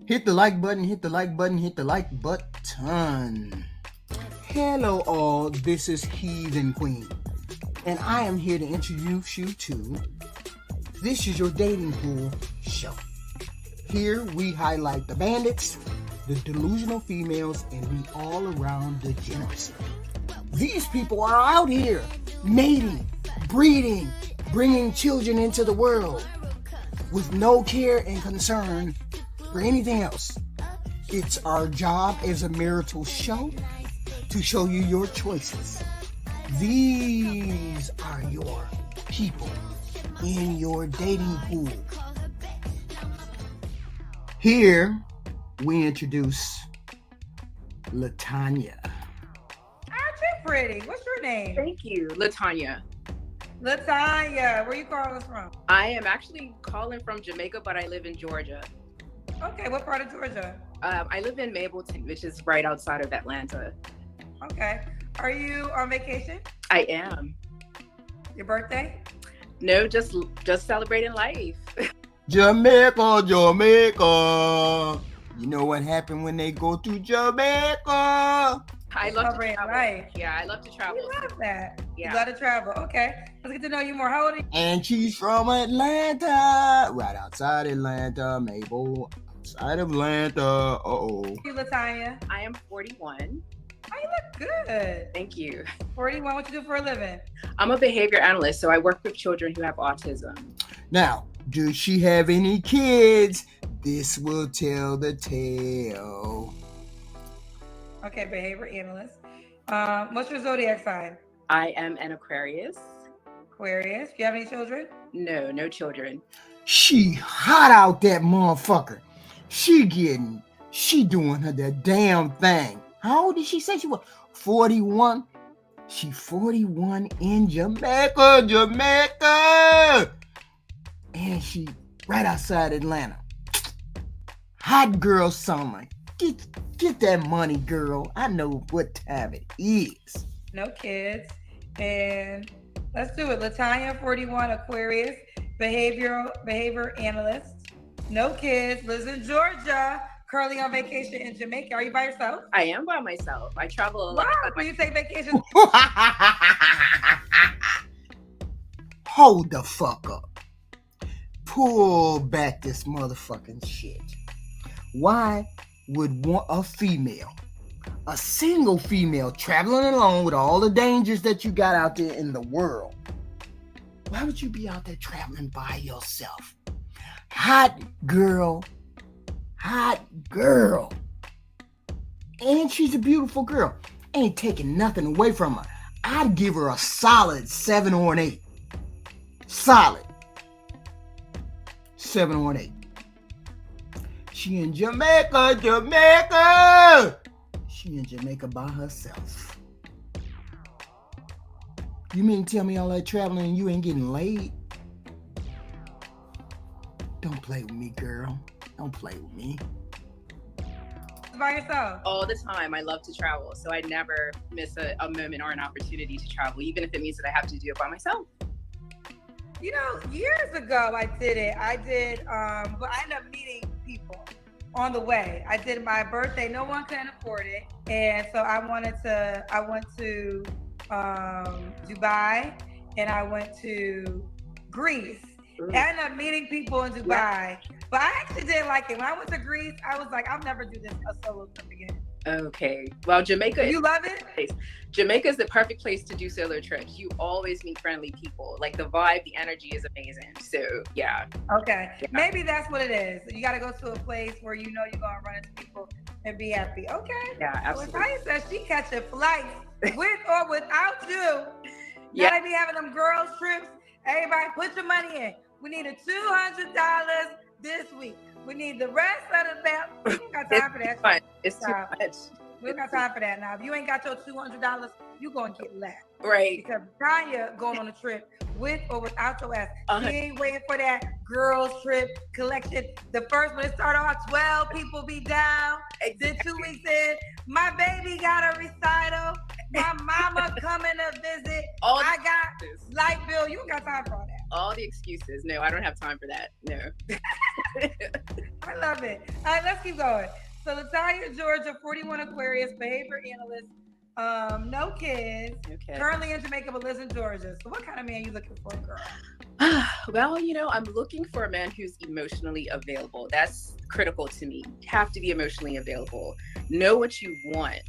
Hit the like button, hit the like button, hit the like button. Hello all, this is Heathen Queen, and I am here to introduce you to This Is Your Dating Pool Show. Here we highlight the bandits, the delusional females, and the all-around degeneracy. These people are out here mating, breeding, bringing children into the world with no care and concern for anything else. It's our job as a marital show to show you your choices. These are your people in your dating pool. Here we introduce Latanya. Aren't you pretty? What's your name? Thank you, Latanya. Latanya. Where you calling us from? I am actually calling from Jamaica, but I live in Georgia. Okay, what part of Georgia? I live in Mableton, which is right outside of Atlanta. Okay. Are you on vacation? I am. Your birthday? No, just celebrating life. Jamaica, Jamaica. You know what happened when they go to Jamaica? I love to Celebrating travel. life. Yeah, I love to travel. You love that. Yeah. You love to travel. Okay. Let's get to know you more. How old are you? And she's from Atlanta, right outside Atlanta, Mabel, outside of Atlanta. Uh-oh. You, Latanya. I am 41. Oh, you look good. Thank you. 41. What you do for a living? I'm a behavior analyst, so I work with children who have autism. Now, does she have any kids? This will tell the tale. Okay, behavior analyst. What's your zodiac sign? I am an Aquarius. Aquarius. Do you have any children? No children. She hot out that motherfucker. She doing her the damn thing. How old did she say she was? 41. She 41 in Jamaica, Jamaica. And she right outside Atlanta. Hot girl summer. Get that money, girl. I know what time it is. No kids. And let's do it. Latanya, 41, Aquarius, behavior analyst. No kids, lives in Georgia, currently on vacation in Jamaica. Are you by yourself? I am by myself. I travel a lot. Wow, when you take vacations. Hold the fuck up. Pull back this motherfucking shit. Why would want a female, a single female traveling alone with all the dangers that you got out there in the world, why would you be out there traveling by yourself? Hot girl. And she's a beautiful girl. Ain't taking nothing away from her. I'd give her a solid 7 or an 8. Solid 7 or an 8. She in Jamaica, Jamaica. She in Jamaica by herself. You mean tell me all that traveling and you ain't getting laid? Don't play with me, girl. Don't play with me. By yourself? All the time. I love to travel, so I never miss a moment or an opportunity to travel, even if it means that I have to do it by myself. You know, years ago I did it. But I ended up meeting people on the way. I did my birthday. No one can afford it. And so I went to Dubai and I went to Greece. I ended up meeting people in Dubai. Yeah. But I actually didn't like it. When I went to Greece, I was like, I'll never do this a solo trip again. Okay. Well, Jamaica. You love it? Jamaica is the perfect place to do solo trips. You always meet friendly people. Like the vibe, the energy is amazing. So yeah. Okay. Yeah. Maybe that's what it is. You got to go to a place where you know you're going to run into people and be happy. Okay. Yeah, absolutely. Well, Tanya says she catching flights with or without you. Yeah. Now they be having them girls trips. Everybody put your money in. We need $200 this week. We need the rest of the bill. We ain't got time for that. It's too much. We ain't got time for that now. If you ain't got your $200, you gonna get left. Right. Because Tanya going on a trip with or without your ass. She ain't waiting for that girls trip collection. The first when it started off, 12 people be down. Then 2 weeks in, my baby got a recital. My mama coming to visit. I got light bill. You ain't got time for all that. all the excuses. No, I don't have time for that. No. I love it. All right, let's keep going. So Latanya, Georgia, 41 Aquarius, behavior analyst, no kids, Okay. currently in Jamaica, but lives in Georgia. So what kind of man you looking for, girl? Well, I'm looking for a man who's emotionally available. That's critical to me. You have to be emotionally available. Know what you want,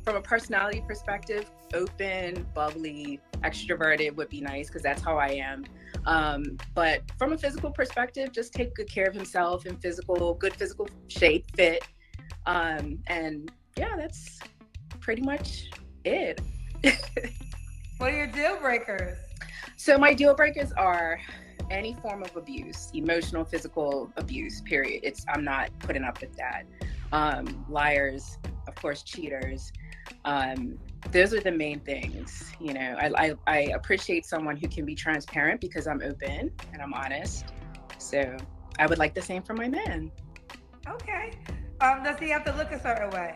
from a personality perspective, open, bubbly, extroverted would be nice because that's how I am. But from a physical perspective, just take good care of himself in good physical shape, fit. And yeah, that's pretty much it. What are your deal breakers? So my deal breakers are any form of abuse, emotional, physical abuse, period. I'm not putting up with that. Liars, of course, cheaters. Those are the main things. I appreciate someone who can be transparent because I'm open and I'm honest. So I would like the same for my man. Okay. Does he have to look a certain way?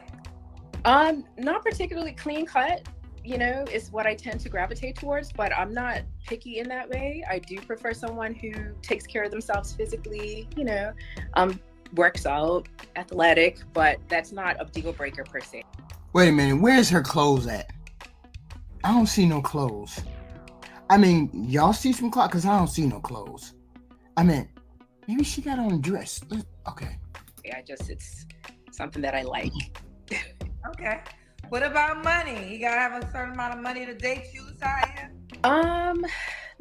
Not particularly clean cut. Is what I tend to gravitate towards, but I'm not picky in that way. I do prefer someone who takes care of themselves physically, works out, athletic, but that's not a deal breaker per se. Wait a minute, where's her clothes at? I don't see no clothes. I mean, y'all see some clothes? Because I don't see no clothes. I mean, maybe she got on a dress. Okay. Yeah, it's something that I like. Okay. What about money? You gotta have a certain amount of money to date you, Latanya?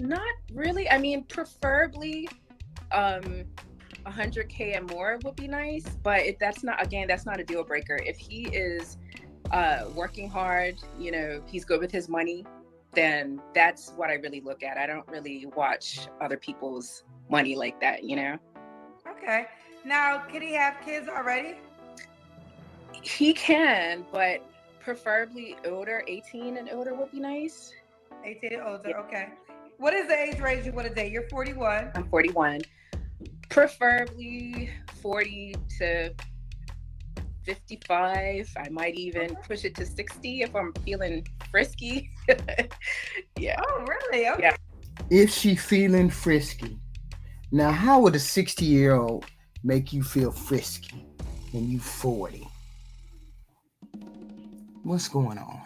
Not really. I mean, preferably, 100K and more would be nice. But if that's not a deal breaker. If he is working hard, he's good with his money, then that's what I really look at. I don't really watch other people's money like that, Okay. Now, can he have kids already? He can, but preferably older, 18 and older would be nice. 18 and older, okay. What is the age range you want to date? You're 41. I'm 41. Preferably 40 to 55. I might even push it to 60 if I'm feeling frisky. Yeah. Oh, really? Okay. Yeah. If she feeling frisky. Now, how would a 60-year-old make you feel frisky and you 40? What's going on?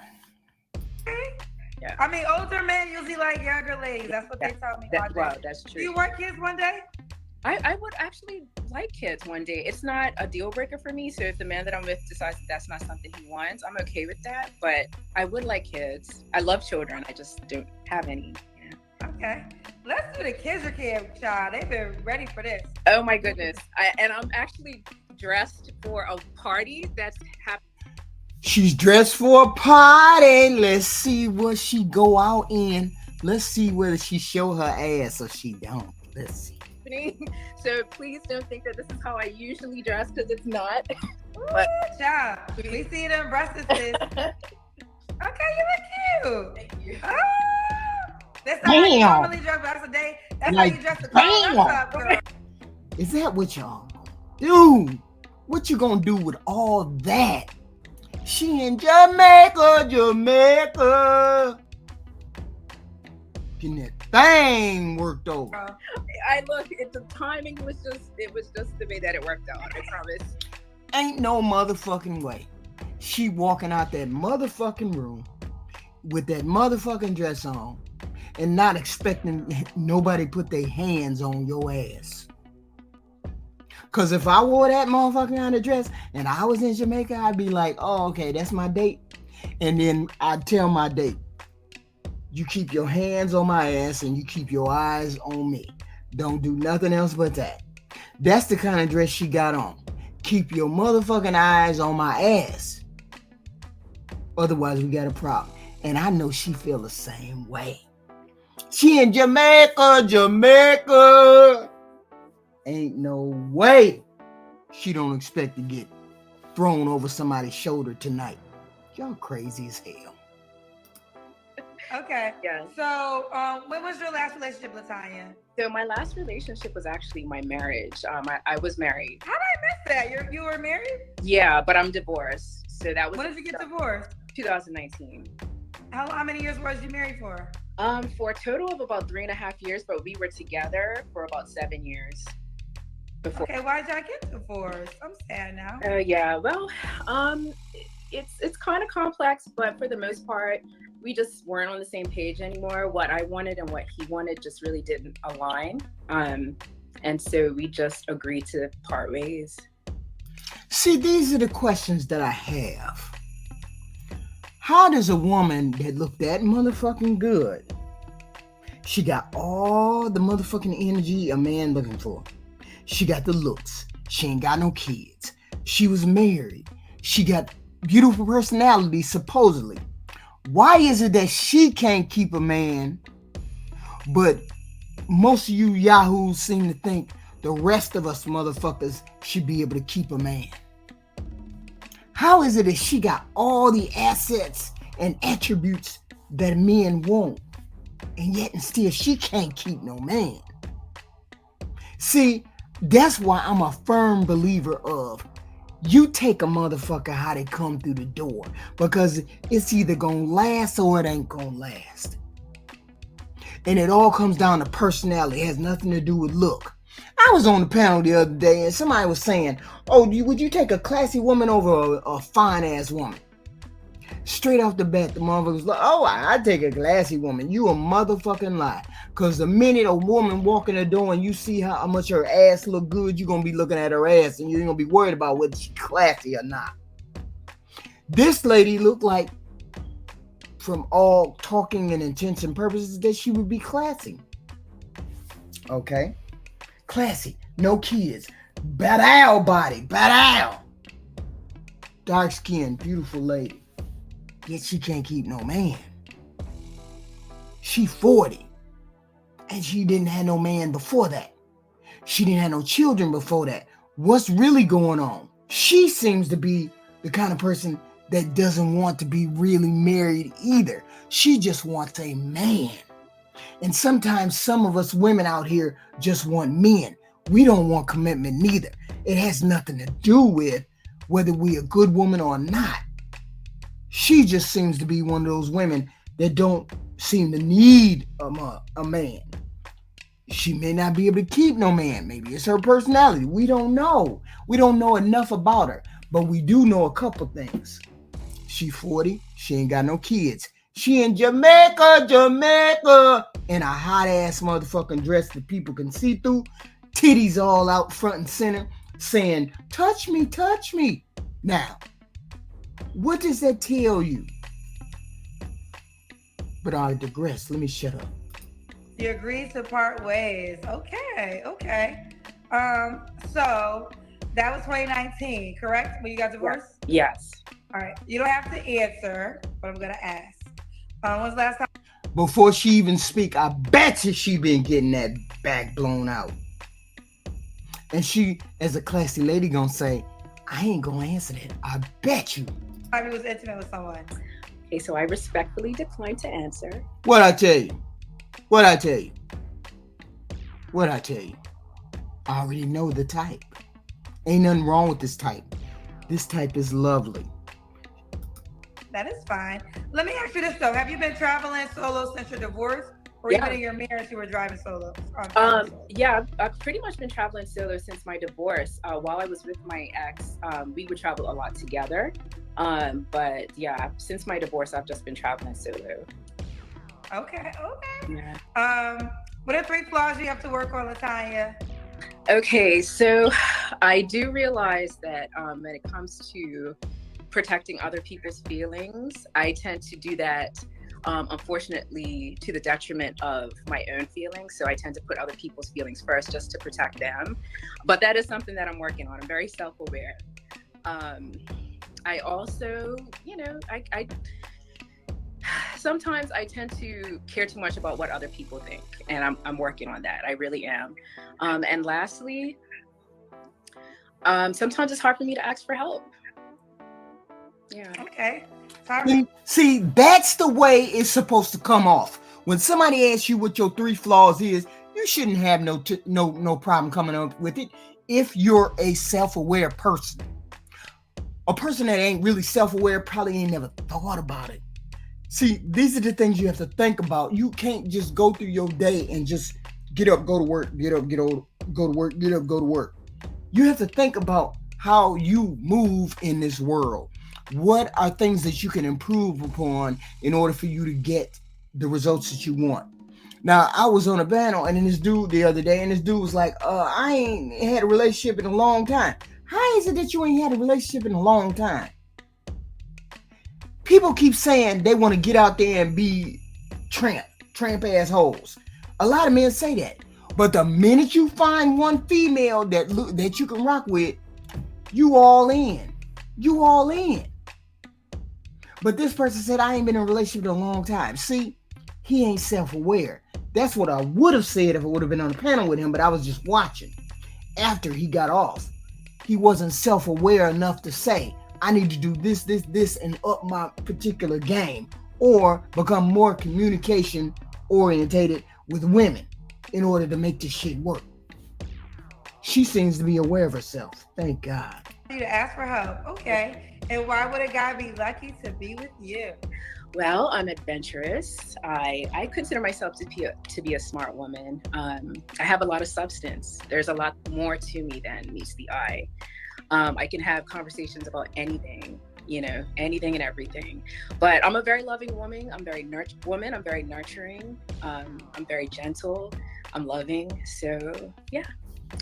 Yeah. I mean, older men usually like younger ladies. That's what they tell me. Wow, that's true. Do you want kids one day? I would actually like kids one day. It's not a deal breaker for me. So if the man that I'm with decides that's not something he wants, I'm okay with that. But I would like kids. I love children. I just don't have any. Okay. Let's do the KendraGMedia, child. They've been ready for this. Oh my goodness. And I'm actually dressed for a party that's happening. She's dressed for a party. Let's see what she go out in. Let's see whether she show her ass or she don't. Let's see. So please don't think that this is how I usually dress because it's not. But child, we see them breasts. Okay, you look cute. Thank you. Oh, that's not how you normally dress. That's a day. That's how you dress to call us up, girl. Is that what y'all? Dude, what you gonna do with all that? She in Jamaica. Getting that thing worked over. The timing was just the way that it worked out. I promise. Ain't no motherfucking way. She walking out that motherfucking room with that motherfucking dress on and not expecting nobody put their hands on your ass. Cause if I wore that motherfucking kind of dress and I was in Jamaica, I'd be like, oh, okay, that's my date. And then I'd tell my date, you keep your hands on my ass and you keep your eyes on me. Don't do nothing else but that. That's the kind of dress she got on. Keep your motherfucking eyes on my ass. Otherwise, we got a problem. And I know she feel the same way. She in Jamaica. Ain't no way she don't expect to get thrown over somebody's shoulder tonight. Y'all crazy as hell. Okay. Yeah. So, when was your last relationship, Latanya? So my last relationship was actually my marriage. I was married. How did I miss that? You were married? Yeah, but I'm divorced. So that was. When did you get divorced? 2019. How many years was you married for? For a total of about 3.5 years, but we were together for about 7 years before. Okay, why'd y'all get divorced? I'm sad now. Yeah, well, it's kind of complex, but for the most part, we just weren't on the same page anymore. What I wanted and what he wanted just really didn't align. And so we just agreed to part ways. See, these are the questions that I have. How does a woman that looked that motherfucking good, she got all the motherfucking energy a man looking for. She got the looks. She ain't got no kids. She was married. She got beautiful personality, supposedly. Why is it that she can't keep a man, but most of you yahoos seem to think the rest of us motherfuckers should be able to keep a man? How is it that she got all the assets and attributes that men want, and yet and still she can't keep no man? See, that's why I'm a firm believer of you take a motherfucker how they come through the door, because it's either gonna last or it ain't gonna last. And it all comes down to personality. It has nothing to do with look. I was on the panel the other day and somebody was saying, oh, would you take a classy woman over a fine ass woman? Straight off the bat, the motherfucker was like, oh, I'd take a classy woman. You a motherfucking lie. Because the minute a woman walk in the door and you see how much her ass look good, you're going to be looking at her ass and you ain't going to be worried about whether she's classy or not. This lady looked like, from all talking and intents and purposes, that she would be classy. Okay? Classy. No kids. Bad body. Bad. Dark skin, beautiful lady. Yet she can't keep no man. She 40. And she didn't have no man before that. She didn't have no children before that. What's really going on? She seems to be the kind of person that doesn't want to be really married either. She just wants a man. And sometimes some of us women out here just want men. We don't want commitment neither. It has nothing to do with whether we a good woman or not. She just seems to be one of those women that don't seem to need a man. She may not be able to keep no man. Maybe it's her personality. We don't know. We don't know enough about her. But we do know a couple things. She 40. She ain't got no kids. She in Jamaica, in a hot ass motherfucking dress that people can see through. Titties all out front and center saying, touch me, touch me. Now, what does that tell you? But I digress. Let me shut up. You agreed to part ways. Okay. So that was 2019, correct? When you got divorced? Yes. All right. You don't have to answer, but I'm gonna ask. When was the last time? Before she even speak, I bet you she been getting that back blown out. And she, as a classy lady, gonna say, I ain't gonna answer that. I bet you. I was intimate with someone. Okay, so I respectfully decline to answer. What'd I tell you? I already know the type. Ain't nothing wrong with this type. This type is lovely. That is fine. Let me ask you this though. Have you been traveling solo since your divorce? Or even in your marriage you were driving solo? Yeah, I've pretty much been traveling solo since my divorce. While I was with my ex, we would travel a lot together. But yeah, since my divorce, I've just been traveling solo. Okay. Yeah. What are 3 flaws you have to work on, Latanya? Okay, so I do realize that when it comes to protecting other people's feelings, I tend to do that, unfortunately, to the detriment of my own feelings. So I tend to put other people's feelings first just to protect them. But that is something that I'm working on. I'm very self-aware. I also, I sometimes I tend to care too much about what other people think, and I'm working on that. I really am. And lastly, sometimes it's hard for me to ask for help. Yeah. Okay. Sorry. See, that's the way it's supposed to come off. When somebody asks you what your 3 flaws is, you shouldn't have no problem coming up with it if you're a self-aware person. A person that ain't really self-aware probably ain't never thought about it. See, these are the things you have to think about. You can't just go through your day and just get up, go to work, get up, go to work, get up, go to work. You have to think about how you move in this world. What are things that you can improve upon in order for you to get the results that you want? Now, I was on a panel and then this dude the other day, and this dude was like, I ain't had a relationship in a long time. How is it that you ain't had a relationship in a long time? People keep saying they want to get out there and be tramp assholes. A lot of men say that. But the minute you find one female that you can rock with, you all in. You all in. But this person said, I ain't been in a relationship in a long time. See, he ain't self-aware. That's what I would have said if I would have been on the panel with him, but I was just watching. After he got off, he wasn't self-aware enough to say, I need to do this, and up my particular game, or become more communication orientated with women in order to make this shit work. She seems to be aware of herself. Thank God. You to ask for help. Okay. And why would a guy be lucky to be with you? Well, I'm adventurous. I consider myself to be a smart woman. I have a lot of substance. There's a lot more to me than meets the eye. I can have conversations about anything, anything and everything. But I'm a very loving woman. I'm very nurturing. I'm very gentle. I'm loving. So yeah,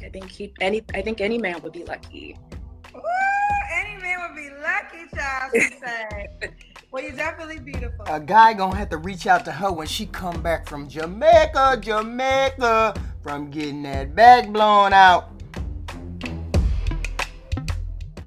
I think any man would be lucky. Ooh, any man would be lucky, child, she said. Well, you're definitely beautiful. A guy gonna have to reach out to her when she come back from Jamaica, from getting that back blown out.